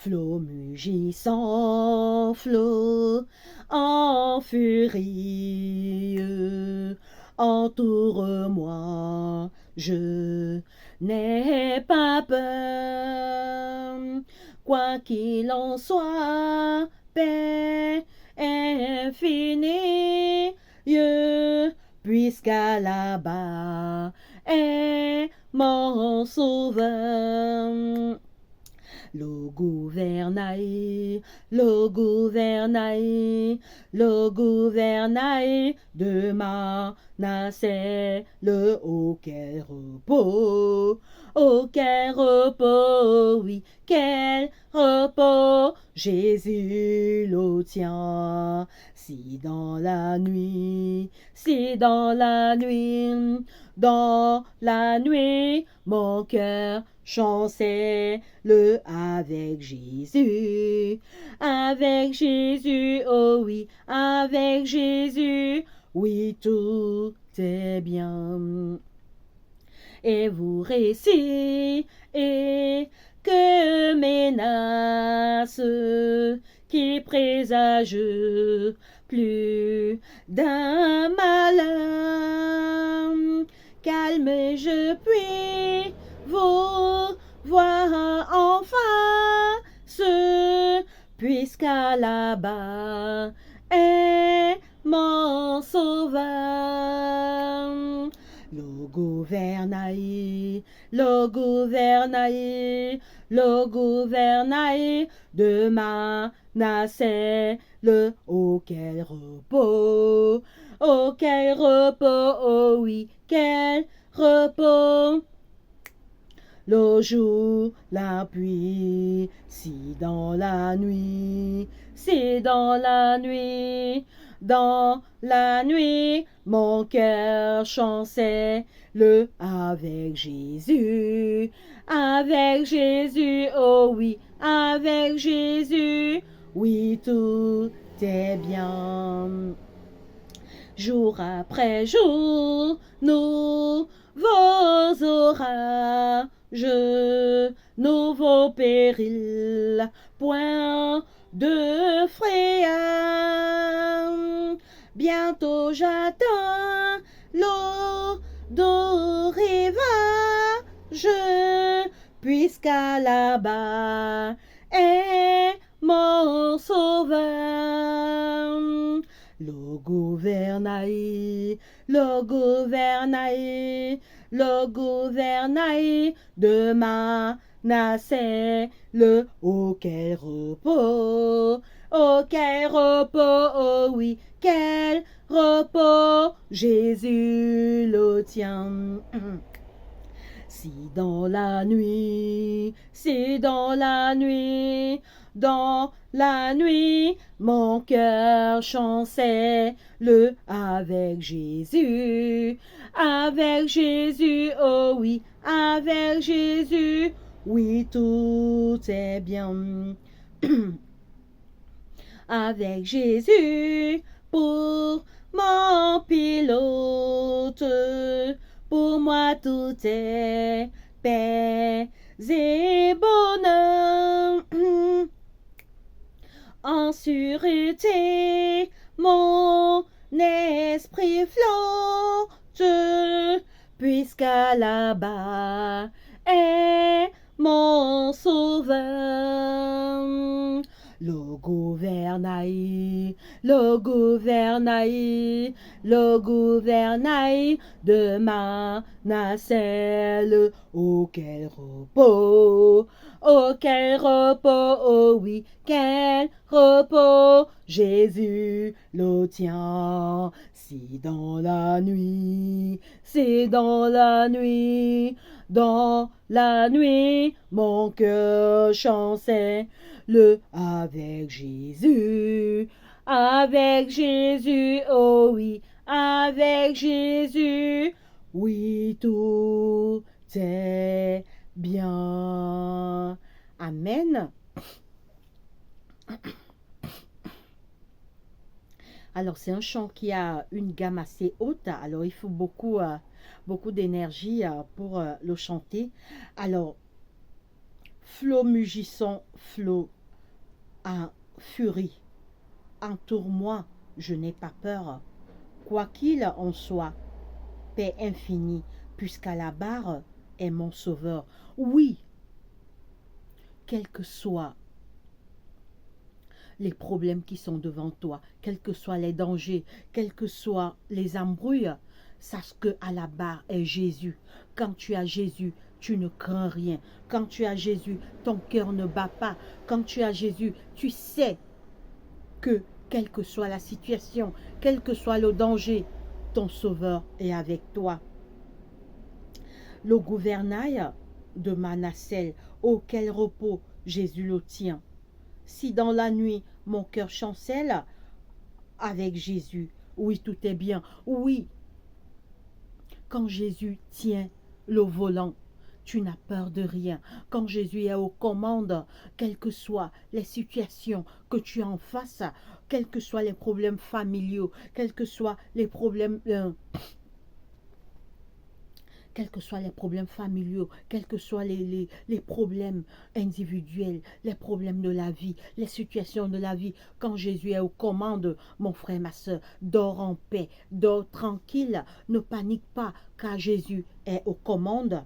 Flot mugissant, flot en furie, entoure-moi, je n'ai pas peur. Quoi qu'il en soit, paix infinie, puisqu'à là-bas est mon sauveur. Le gouvernail, le gouvernail, le gouvernail de ma nacelle, auquel repos, auquel repos, oui, quel repos, Jésus le tient. Si dans la nuit, si dans la nuit, mon cœur chancelle avec Jésus, oh oui, avec Jésus, oui, tout est bien. Et vous récitez que menace qui présage plus d'un malheur. Calme, je puis vous voir enfin puisqu'à là-bas est mon sauveur. Le gouvernail, le gouvernail, le gouvernail de ma nacelle, auquel repos, oh oui, quel repos. Le jour, la pluie, si dans la nuit, si dans la nuit, mon cœur chancelle avec Jésus, oh oui, avec Jésus, oui, tout est bien. Jour après jour, nouveaux orages, nouveaux périls, point de frayeur. Bientôt j'atteins l'eau de rivage, puisqu'à là-bas est mon sauveur. Le gouvernail, le gouvernail, le gouvernail de ma nacelle, auquel repos, oh oui, quel repos, Jésus le tient. Si dans la nuit, si dans la nuit, mon cœur chancelle avec Jésus, oh oui, avec Jésus, oui, tout est bien. Avec Jésus pour mon pilote, pour moi tout est paix et bonheur. En sûreté, mon esprit flotte, puisqu'à là-bas est mon sauveur. Le gouvernail, le gouvernail, le gouvernail de ma nacelle, auquel repos, oh oui, quel repos, Jésus le tient. Si dans la nuit, si dans la nuit, mon cœur chancelle avec Jésus, oh oui, avec Jésus, oui, tout est bien. Amen. Alors, c'est un chant qui a une gamme assez haute, alors il faut beaucoup d'énergie pour le chanter. Alors, flot mugissant, flot en furie. Entoure-moi, je n'ai pas peur. Quoi qu'il en soit, paix infinie, puisqu'à la barre est mon sauveur. Oui, quels que soient les problèmes qui sont devant toi, quels que soient les dangers, quelles que soient les embrouilles, sache que à la barre est Jésus. Quand tu as Jésus, tu ne crains rien. Quand tu as Jésus, ton cœur ne bat pas. Quand tu as Jésus, tu sais que quelle que soit la situation, quel que soit le danger, ton Sauveur est avec toi. Le gouvernail de ma nacelle, auquel repos Jésus le tient. Si dans la nuit mon cœur chancelle, avec Jésus, oui, tout est bien. Oui, quand Jésus tient le volant, tu n'as peur de rien. Quand Jésus est aux commandes, quelles que soient les situations que tu as en face, quels que soient les problèmes familiaux, quels que soient les problèmes quels que soient les problèmes familiaux, quels que soient les problèmes individuels, les problèmes de la vie, les situations de la vie, quand Jésus est aux commandes, mon frère, ma soeur, dors en paix, dors tranquille, ne panique pas, car Jésus est aux commandes.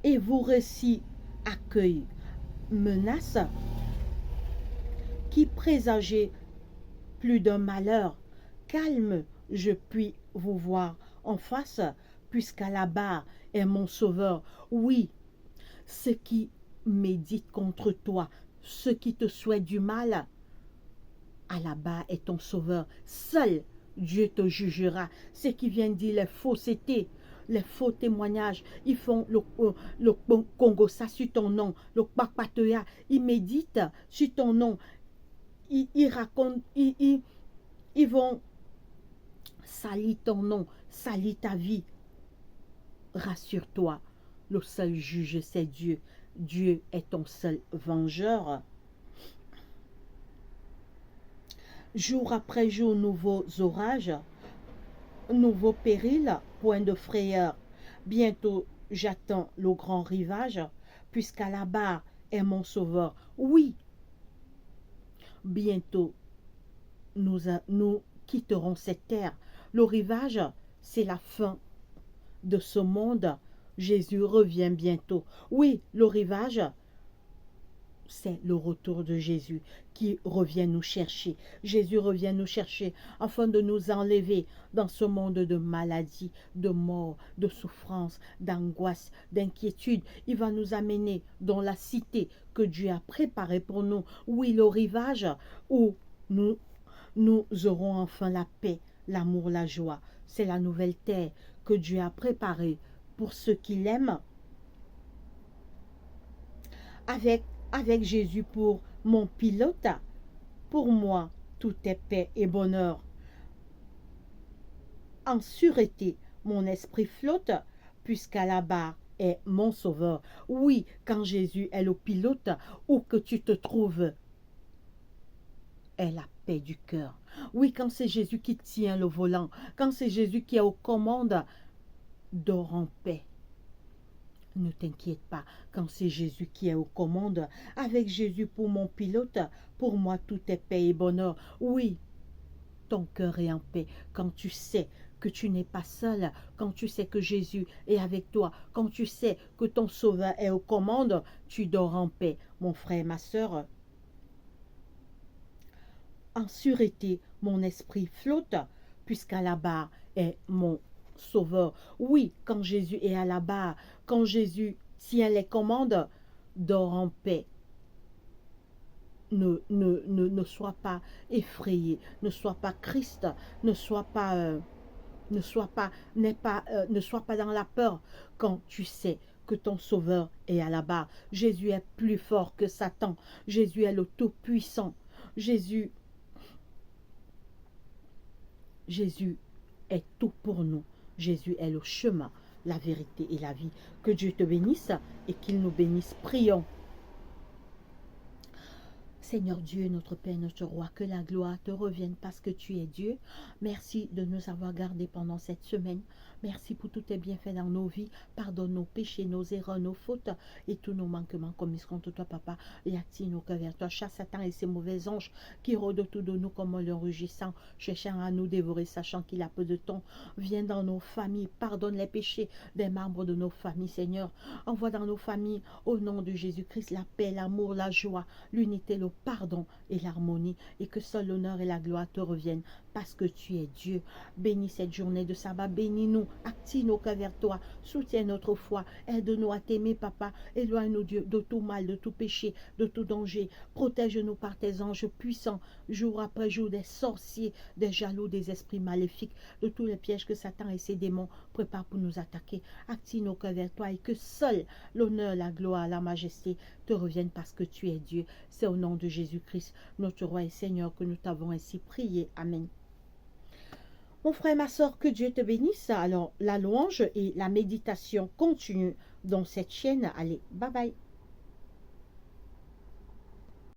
Et vos récits accueillent menaces qui présageaient plus d'un malheur. Calme, je puis vous voir en face, puisqu'à la barre est mon sauveur. Oui, ceux qui méditent contre toi, ceux qui te souhaitent du mal, à la barre est ton sauveur. Seul Dieu te jugera. Ceux qui viennent dire les faussetés, les faux témoignages, ils font le Congo, ça sur ton nom, le Kpakpatoya, ils méditent sur ton nom, ils racontent, ils vont salir ton nom, salir ta vie. Rassure-toi, le seul juge, c'est Dieu. Dieu est ton seul vengeur. Jour après jour, nouveaux orages, nouveaux périls, point de frayeur. Bientôt, j'attends le grand rivage, puisqu'à la barre est mon sauveur. Oui, bientôt, nous quitterons cette terre. Le rivage, c'est la fin de ce monde. Jésus revient bientôt. Oui, le rivage, c'est le retour de Jésus qui revient nous chercher. Jésus revient nous chercher afin de nous enlever dans ce monde de maladie, de mort, de souffrance, d'angoisse, d'inquiétude. Il va nous amener dans la cité que Dieu a préparée pour nous. Oui, le rivage où nous aurons enfin la paix, l'amour, la joie. C'est la nouvelle terre que Dieu a préparée pour ceux qui l'aiment. Avec Jésus pour mon pilote, pour moi, tout est paix et bonheur. En sûreté, mon esprit flotte, puisqu'à la barre est mon sauveur. Oui, quand Jésus est le pilote, où que tu te trouves, est la paix du cœur. Oui, quand c'est Jésus qui tient le volant, quand c'est Jésus qui est aux commandes, dors en paix. Ne t'inquiète pas, quand c'est Jésus qui est aux commandes, avec Jésus pour mon pilote, pour moi tout est paix et bonheur. Oui, ton cœur est en paix quand tu sais que tu n'es pas seul, quand tu sais que Jésus est avec toi, quand tu sais que ton Sauveur est aux commandes, tu dors en paix, mon frère, ma soeur. En sûreté, mon esprit flotte, puisqu'à la barre est mon Sauveur. Oui, quand Jésus est à la barre, quand Jésus tient les commandes, dors en paix. Ne sois pas effrayé, ne sois pas Christ, ne sois pas, ne sois pas dans la peur quand tu sais que ton Sauveur est à la barre. Jésus est plus fort que Satan. Jésus est le Tout-Puissant. Jésus est tout pour nous. Jésus est le chemin, la vérité et la vie. Que Dieu te bénisse et qu'il nous bénisse. Prions. Seigneur Dieu, notre Père, notre Roi, que la gloire te revienne parce que tu es Dieu. Merci de nous avoir gardés pendant cette semaine. Merci pour tous tes bienfaits dans nos vies. Pardonne nos péchés, nos erreurs, nos fautes et tous nos manquements commis contre toi, Papa. Et active nos cœurs vers toi. Chasse Satan et ses mauvais anges qui rôdent autour de nous comme le rugissant, cherchant à nous dévorer, sachant qu'il a peu de temps. Viens dans nos familles. Pardonne les péchés des membres de nos familles, Seigneur. Envoie dans nos familles, au nom de Jésus-Christ, la paix, l'amour, la joie, l'unité, le pardon et l'harmonie, et que seul l'honneur et la gloire te reviennent parce que tu es Dieu. Bénis cette journée de sabbat, bénis-nous, active nos cœurs vers toi, soutiens notre foi, aide-nous à t'aimer, Papa, éloigne-nous Dieu de tout mal, de tout péché, de tout danger, protège-nous par tes anges puissants, jour après jour, des sorciers, des jaloux, des esprits maléfiques, de tous les pièges que Satan et ses démons préparent pour nous attaquer. Active nos cœurs vers toi et que seul l'honneur, la gloire, la majesté te reviennent parce que tu es Dieu. C'est au nom de Jésus-Christ, notre Roi et Seigneur, que nous t'avons ainsi prié. Amen. Mon frère, ma soeur, que Dieu te bénisse. Alors, la louange et la méditation continuent dans cette chaîne. Allez, bye bye.